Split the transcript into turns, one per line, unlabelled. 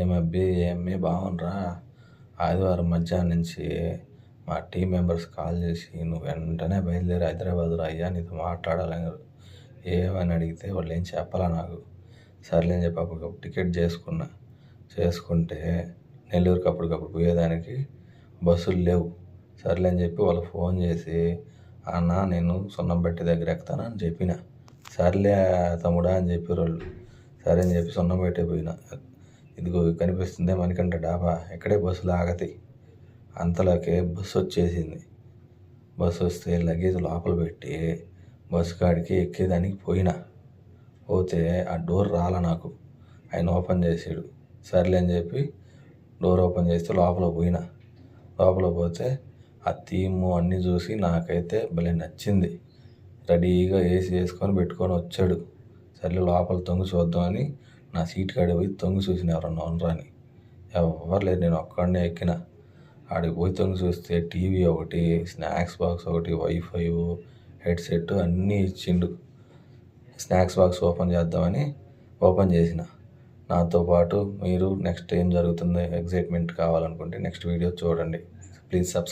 ఏమి బాగుండ్రా? ఆదివారం మధ్యాహ్నం నుంచి మా టీం మెంబర్స్ కాల్ చేసి నువ్వు వెంటనే బయలుదేరి హైదరాబాద్ రా అయ్యా, నీతో మాట్లాడాలన్నారు. ఏమని అడిగితే వాళ్ళు ఏం చెప్పాలా నాకు. సర్లే అని చెప్పి అప్పటికప్పుడు టికెట్ చేసుకుంటే నెల్లూరుకి అప్పటికప్పుడు పోయేదానికి బస్సులు లేవు. సర్లే అని చెప్పి వాళ్ళు ఫోన్ చేసి, అన్న నేను సున్నంబట్టి దగ్గర ఎక్కుతానని చెప్పిన. సర్లే తమ్ముడా అని చెప్పారు వాళ్ళు. సరే అని చెప్పి సున్నంబట్టి పోయినా. ఇదిగో కనిపిస్తుందే మణికంఠ డాబా, ఇక్కడే బస్సులు ఆగతాయి. అంతలోకే బస్సు వచ్చేసింది. బస్సు వస్తే లగేజ్ లోపల పెట్టి బస్సు కాడికి ఎక్కేదానికి పోతే ఆ డోర్ రాలా నాకు. ఆయన ఓపెన్ చేసాడు. సర్లే అని చెప్పి డోర్ ఓపెన్ చేస్తే లోపల పోతే ఆ థీము అన్నీ చూసి నాకైతే భలే నచ్చింది. రెడీగా ఏసీ వేసుకొని పెట్టుకొని వచ్చాడు. సర్లే లోపల తొంగి చూద్దామని నా సీట్ కాడికి పోయి తొంగి చూసిన ఎవరన్నా ఉండరాని. ఎవరు లేదు, నేను ఒక్కడనే ఎక్కిన. ఆడికి పోయి తొంగి చూస్తే టీవీ ఒకటి, స్నాక్స్ బాక్స్ ఒకటి, వైఫై, హెడ్సెట్ అన్నీ ఇచ్చిండు. స్నాక్స్ బాక్స్ ఓపెన్ చేసిన. నాతో పాటు మీరు నెక్స్ట్ ఏం జరుగుతుందో ఎగ్జైట్మెంట్ కావాలనుకుంటే నెక్స్ట్ వీడియో చూడండి. Please subscribe.